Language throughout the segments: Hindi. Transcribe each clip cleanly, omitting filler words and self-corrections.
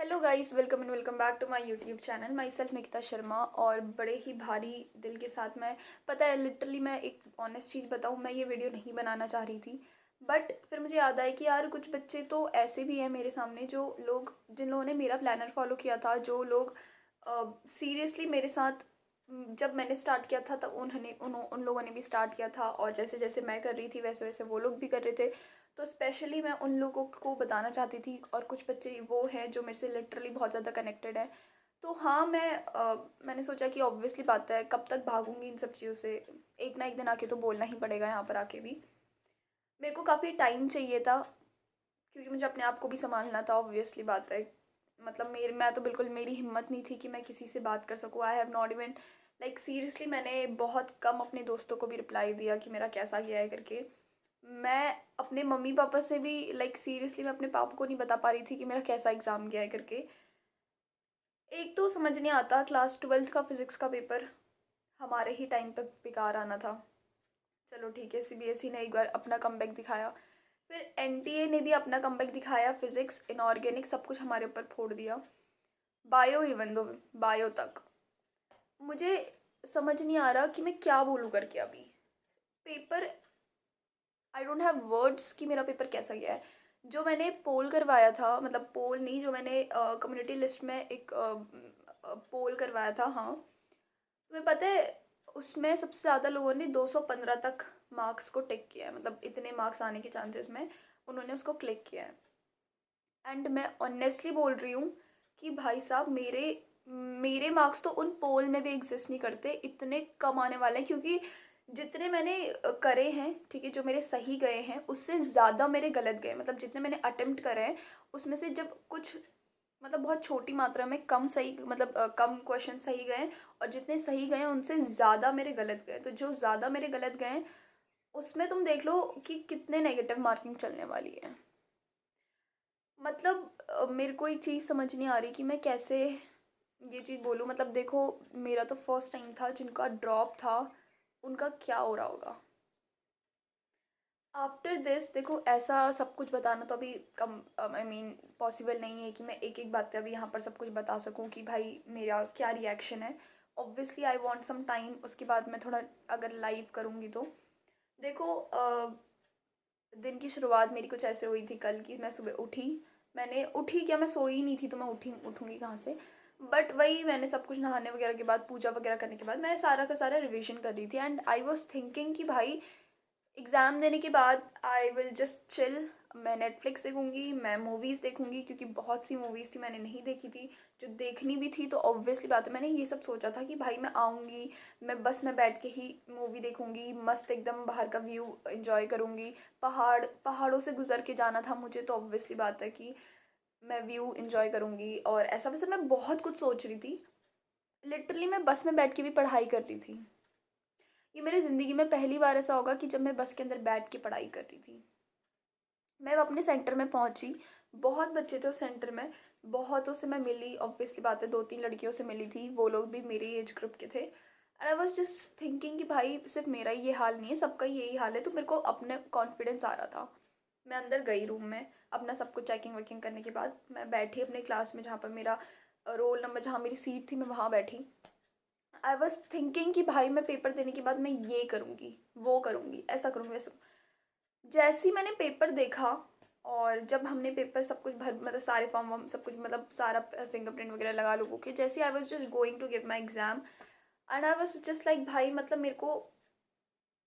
Hello guys, welcome and welcome back to my YouTube channel. Myself Nikita Sharma. और बड़े ही भारी दिल के साथ मैं, पता है, लिटरली मैं एक ऑनेस्ट चीज़ बताऊँ, मैं ये वीडियो नहीं बनाना चाह रही थी। बट फिर मुझे याद आया कि यार कुछ बच्चे तो ऐसे भी हैं मेरे सामने, जो लोग, जिन लोगों ने मेरा प्लानर फॉलो किया था, जो लोग सीरियसली मेरे साथ जब मैंने स्टार्ट किया था तब उन लोगों ने भी स्टार्ट किया था, और जैसे जैसे मैं कर रही थी वैसे वैसे वो लोग भी कर रहे थे। तो स्पेशली मैं उन लोगों को बताना चाहती थी, और कुछ बच्चे वो हैं जो मेरे से लिटरली बहुत ज़्यादा कनेक्टेड है। तो हाँ, मैंने सोचा कि ऑब्वियसली बात है, कब तक भागूंगी इन सब चीज़ों से। एक ना एक दिन आके तो बोलना ही पड़ेगा यहाँ पर आके भी। मेरे को काफ़ी टाइम चाहिए था, क्योंकि मुझे अपने आप को भी संभालना था, ऑब्वियसली बात है। मतलब मैं तो बिल्कुल, मेरी हिम्मत नहीं थी कि मैं किसी से बात कर सकूँ। I have not even, like seriously मैंने बहुत कम अपने दोस्तों को भी रिप्लाई दिया कि मेरा कैसा गया है करके। मैं अपने मम्मी पापा से भी, लाइक सीरियसली मैं अपने पापा को नहीं बता पा रही थी कि मेरा कैसा एग्ज़ाम गया है करके। एक तो समझ नहीं आता, क्लास 12th का फिज़िक्स का पेपर हमारे ही टाइम पे बेकार आना था। चलो ठीक है, सीबीएसई ने एक बार अपना कमबैक दिखाया, फिर एनटीए ने भी अपना कमबैक दिखाया। फिज़िक्स, इनऑर्गेनिक सब कुछ हमारे ऊपर फोड़ दिया। बायो, इवन दो बायो तक मुझे समझ नहीं आ रहा कि मैं क्या बोलूँ करके अभी। Paper, I don't have words कि मेरा पेपर कैसा गया है। जो मैंने पोल करवाया था, मतलब पोल नहीं, जो मैंने कम्युनिटी लिस्ट में एक पोल करवाया था, हाँ, तुम्हें पता है उसमें सबसे ज़्यादा लोगों ने 215 तक मार्क्स को टिक किया है। मतलब इतने मार्क्स आने के चांसेस में उन्होंने उसको क्लिक किया है। एंड मैं ऑनेस्टली बोल रही हूँ कि भाई साहब, मेरे मेरे मार्क्स तो उन पोल में भी एग्जिस्ट नहीं करते, इतने कम आने वाले हैं। क्योंकि जितने मैंने करे हैं, ठीक है, जो मेरे सही गए हैं उससे ज़्यादा मेरे गलत गए। मतलब जितने मैंने अटेम्प्ट करे हैं उसमें से जब कुछ, मतलब बहुत छोटी मात्रा में कम सही, मतलब कम क्वेश्चन सही गए, और जितने सही गए उनसे ज़्यादा मेरे गलत गए। तो जो ज़्यादा मेरे गलत गए उसमें तुम देख लो कि कितने नेगेटिव मार्किंग चलने वाली है। मतलब मेरे को एक चीज़ समझ नहीं आ रही कि मैं कैसे ये चीज़ बोलूँ। मतलब देखो, मेरा तो फर्स्ट टाइम था, जिनका ड्रॉप था उनका क्या हो रहा होगा आफ्टर दिस। देखो, ऐसा सब कुछ बताना तो अभी कम, आई मीन पॉसिबल नहीं है कि मैं एक एक बातें अभी यहाँ पर सब कुछ बता सकूँ कि भाई मेरा क्या रिएक्शन है। Obviously I want some time, उसके बाद मैं थोड़ा अगर लाइव करूँगी तो। देखो, दिन की शुरुआत मेरी कुछ ऐसे हुई थी कल की। मैं सुबह उठी, मैंने उठी क्या, मैं सोई नहीं थी तो मैं उठूँगी कहाँ से। बट वही, मैंने सब कुछ नहाने वगैरह के बाद, पूजा वगैरह करने के बाद, मैं सारा का सारा रिवीजन कर रही थी। एंड आई वॉज थिंकिंग कि भाई एग्ज़ाम देने के बाद आई विल जस्ट चिल। मैं नेटफ्लिक्स देखूँगी, मैं मूवीज़ देखूँगी, क्योंकि बहुत सी मूवीज़ थी मैंने नहीं देखी थी, जो देखनी भी थी। तो ऑब्वियसली बात है, मैंने ये सब सोचा था कि भाई मैं आऊँगी, मैं बस में बैठ के ही मूवी देखूँगी, मस्त एकदम बाहर का व्यू एंजॉय करूँगी। पहाड़ों से गुजर के जाना था मुझे, तो ऑब्वियसली बात है कि मैं व्यू एंजॉय करूँगी। और ऐसा वैसा मैं बहुत कुछ सोच रही थी। लिटरली मैं बस में बैठ के भी पढ़ाई कर रही थी। ये मेरी ज़िंदगी में पहली बार ऐसा होगा कि जब मैं बस के अंदर बैठ के पढ़ाई कर रही थी। मैं अपने सेंटर में पहुंची, बहुत बच्चे थे उस सेंटर में, बहुतों से मैं मिली, ऑब्वियसली बात है, 2-3 लड़कियों से मिली थी, वो लोग भी मेरे एज ग्रुप के थे। And I was just thinking कि भाई सिर्फ मेरा ही ये हाल नहीं है, सबका यही हाल है। तो मेरे को अपने कॉन्फिडेंस आ रहा था। मैं अंदर गई रूम में, अपना सब कुछ चेकिंग वेकिंग करने के बाद मैं बैठी अपने क्लास में, जहाँ पर मेरा रोल नंबर, जहाँ मेरी सीट थी, मैं वहाँ बैठी। आई वॉज थिंकिंग कि भाई मैं पेपर देने के बाद मैं ये करूँगी, वो करूँगी, ऐसा करूँगी, वैसा। जैसे ही मैंने पेपर देखा, और जब हमने पेपर सब कुछ भर, मतलब सारे फॉर्म वॉर्म सब कुछ, मतलब सारा फिंगरप्रिंट वगैरह लगा लोगों के, जैसे I was just going to give my exam, and I was just like भाई, मतलब मेरे को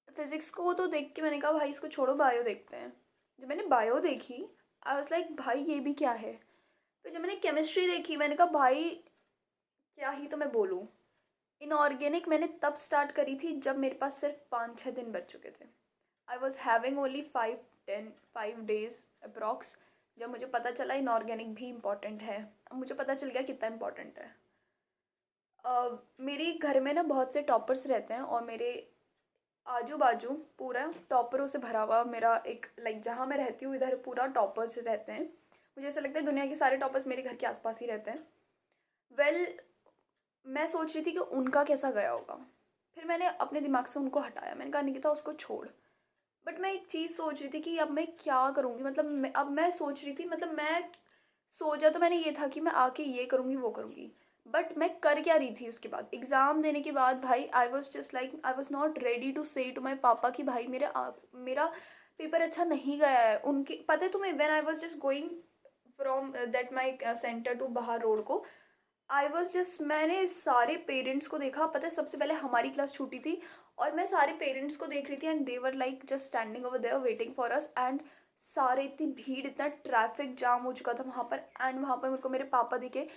फिजिक्स को तो देख के मैंने कहा भाई इसको छोड़ो, बायो देखते हैं। जब मैंने बायो देखी, आई वॉज लाइक भाई ये भी क्या है। फिर जब मैंने केमिस्ट्री देखी, मैंने कहा भाई क्या ही तो मैं बोलूँ। इनऑर्गेनिक मैंने तब स्टार्ट करी थी जब मेरे पास सिर्फ 5-6 दिन बच चुके थे। I was having only 5 days approx, जब मुझे पता चला इनऑर्गेनिक भी इम्पॉर्टेंट है। अब मुझे पता चल गया कितना इम्पॉर्टेंट है। मेरी घर में ना बहुत से टॉपर्स रहते हैं, और मेरे आजू बाजू पूरा टॉपरों से भरा हुआ मेरा एक, लाइक जहाँ मैं रहती हूँ इधर पूरा टॉपर्स रहते हैं। मुझे ऐसा लगता है दुनिया के सारे टॉपर्स मेरे घर के आसपास ही रहते हैं। वेल, मैं सोच रही थी कि उनका कैसा गया होगा। फिर मैंने अपने दिमाग से उनको हटाया, मैंने कहा निकिता उसको छोड़। बट मैं एक चीज़ सोच रही थी कि अब मैं क्या करूँगी। मतलब अब मैं सोच रही थी, मतलब मैं सोचा तो मैंने ये था कि मैं आके ये करूँगी वो करूँगी, बट मैं कर क्या रही थी उसके बाद, एग्ज़ाम देने के बाद भाई I was just like I was not ready to say to my पापा कि भाई मेरा पेपर अच्छा नहीं गया है। उनके पता है तुम्हें, when I was just going from that my centre to बाहर रोड को, आई वॉज जस्ट मैंने सारे पेरेंट्स को देखा। पता है सबसे पहले हमारी क्लास छूटी थी और मैं सारे पेरेंट्स को देख रही थी and they were like just standing over there waiting for us and सारे इतनी भीड़, इतना ट्रैफिक जाम हो चुका था वहाँ पर। एंड वहाँ पर मेरे को मेरे पापा दिखे,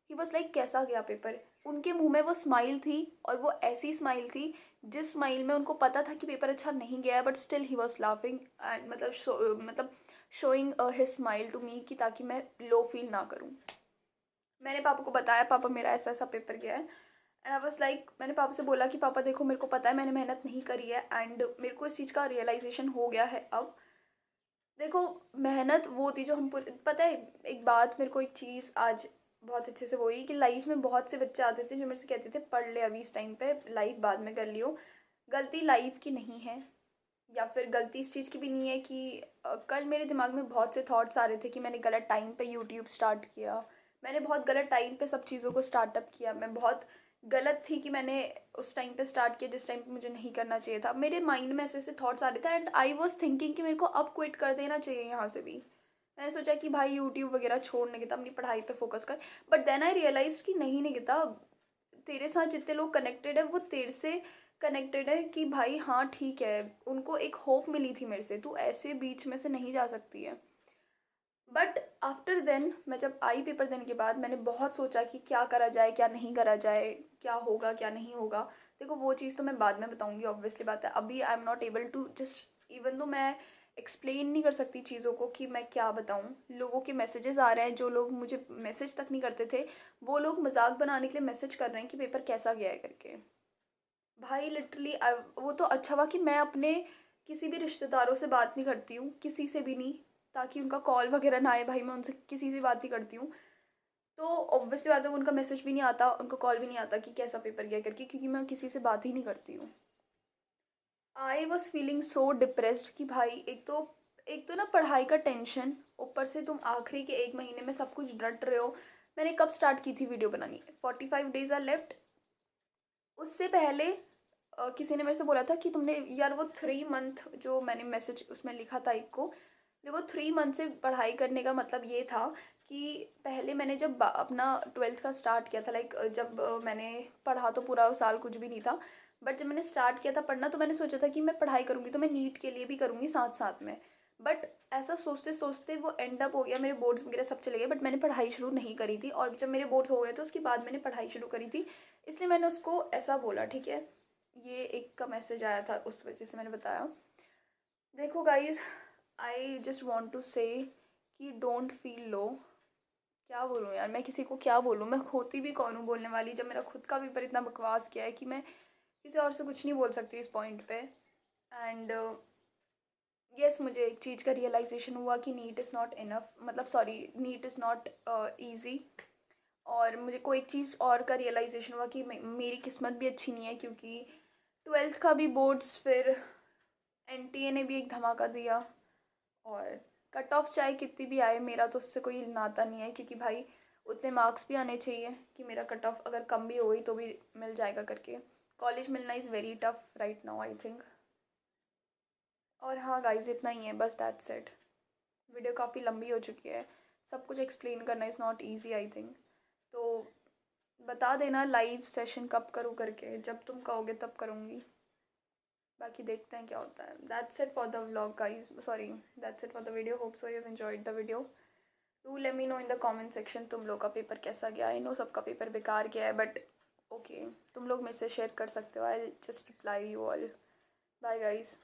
ही वॉज लाइक कैसा गया पेपर। उनके मुंह में वो स्माइल थी और वो ऐसी स्माइल थी जिस स्माइल में उनको पता था कि पेपर अच्छा नहीं गया है, but still he was laughing and मतलब showing his smile to me कि ताकि मैं लो फील ना करूँ। मैंने पापा को बताया, पापा मेरा ऐसा ऐसा पेपर गया है एंड आई वाज लाइक, मैंने पापा से बोला कि पापा देखो मेरे को पता है मैंने मेहनत नहीं करी है एंड मेरे को इस चीज़ का रियलाइजेशन हो गया है अब। देखो मेहनत वो थी जो हम पता है एक बात, मेरे को एक चीज़ आज बहुत अच्छे से वो हुई कि लाइफ में बहुत से बच्चे आते थे जो मेरे से कहते थे पढ़ ले अभी इस टाइम पे, लाइफ बाद में कर लियो। गलती लाइफ की नहीं है, या फिर गलती इस चीज़ की भी नहीं है कि कल मेरे दिमाग में बहुत से थॉट्स आ रहे थे कि मैंने गलत टाइम पे यूट्यूब स्टार्ट किया, मैंने बहुत गलत टाइम पे सब चीज़ों को स्टार्टअप किया, मैं बहुत गलत थी कि मैंने उस टाइम पे स्टार्ट किया जिस टाइम पे मुझे नहीं करना चाहिए था। मेरे माइंड में ऐसे ऐसे थॉट्स आ रहे थे एंड आई वॉज थिंकिंग कि मेरे को अब क्विट कर देना चाहिए यहाँ से भी। मैंने सोचा कि भाई यूट्यूब वगैरह छोड़ निकिता, अपनी पढ़ाई पे फोकस कर। बट देन आई रियलाइज कि नहीं निकिता, तेरे साथ जितने लोग कनेक्टेड है वो तेरे से कनेक्टेड है कि भाई हाँ ठीक है, उनको एक होप मिली थी मेरे से, तू ऐसे बीच में से नहीं जा सकती है। बट आफ्टर देन मैं जब आई पेपर देने के बाद मैंने बहुत सोचा कि क्या करा जाए क्या नहीं करा जाए, क्या होगा क्या नहीं होगा। देखो वो चीज़ तो मैं बाद में बताऊंगी, ऑब्वियसली बात है, अभी I am not able to just even दो मैं एक्सप्लेन नहीं कर सकती चीज़ों को कि मैं क्या बताऊं। लोगों के मैसेजेस आ रहे हैं, जो लोग मुझे मैसेज तक नहीं करते थे वो लोग मजाक बनाने के लिए मैसेज कर रहे हैं कि पेपर कैसा गया है करके। भाई लिटरली वो तो अच्छा हुआ कि मैं अपने किसी भी रिश्तेदारों से बात नहीं करती हूँ, किसी से भी नहीं, ताकि उनका कॉल वगैरह ना आए। भाई मैं उनसे किसी से बात नहीं करती हूँ, तो ऑब्वियसली बात है उनका मैसेज भी नहीं आता, उनका कॉल भी नहीं आता कि कैसा पेपर गया करके, क्योंकि मैं किसी से बात ही नहीं करती हूँ। I was feeling so depressed कि भाई एक तो ना पढ़ाई का टेंशन, ऊपर से तुम आखिरी के एक महीने में सब कुछ डट रहे हो। मैंने कब स्टार्ट की थी वीडियो बनानी, 45 days आर लेफ्ट। उससे पहले किसी ने मेरे से बोला था कि तुमने यार वो 3 month जो मैंने मैसेज उसमें लिखा था एक को, देखो 3 month से पढ़ाई करने का मतलब ये था कि पहले मैंने जब अपना 12th का स्टार्ट किया था, लाइक जब मैंने पढ़ा तो पूरा साल कुछ भी नहीं था, बट जब मैंने स्टार्ट किया था पढ़ना तो मैंने सोचा था कि मैं पढ़ाई करूँगी तो मैं नीट के लिए भी करूँगी साथ साथ में। बट ऐसा सोचते सोचते वो एंड अप हो गया, मेरे बोर्ड्स वगैरह सब चले गए, बट मैंने पढ़ाई शुरू नहीं करी थी। और जब मेरे बोर्ड्स हो गए तो उसके बाद मैंने पढ़ाई शुरू करी थी, इसलिए मैंने उसको ऐसा बोला, ठीक है। ये एक का मैसेज आया था उस वजह से मैंने बताया। देखो guys, I just want to say कि डोंट फील लो। क्या बोलूँ यार, मैं किसी को क्या बोलूँ, मैं होती भी कौन हूँ बोलने वाली, जब मेरा खुद का पेपर इतना बकवास किया है कि मैं किसी और से कुछ नहीं बोल सकती इस पॉइंट पे। एंड यस, मुझे एक चीज़ का रियलाइजेशन हुआ कि नीट इज़ नॉट इनफ, मतलब sorry, NEET is not easy. और मुझे को एक चीज़ और का रियलाइजेशन हुआ कि मेरी किस्मत भी अच्छी नहीं है, क्योंकि 12th का भी बोर्ड्स, फिर एनटीए ने भी एक धमाका दिया, और कट ऑफ चाहे कितनी भी आए मेरा तो उससे कोई नाता नहीं है, क्योंकि भाई उतने मार्क्स भी आने चाहिए कि मेरा कट ऑफ अगर कम भी हो गई तो भी मिल जाएगा करके। कॉलेज मिलना is very tough right now I think. और हाँ गाइज, इतना ही है बस, दैट्स इट। वीडियो काफ़ी लंबी हो चुकी है, सब कुछ एक्सप्लेन करना is not easy I think. तो बता देना लाइव सेशन कब करूँ करके, जब तुम कहोगे तब करूँगी, बाकी देखते हैं क्या होता है। That's it for the vlog guys, sorry, that's it for the video. Hope so you have enjoyed the video. Do let me know in the comment section तुम लोग का पेपर कैसा गया। आई नो सबका पेपर बेकार गया है, बट ओके, तुम लोग मेरे से शेयर कर सकते हो, I just reply you all. Bye guys.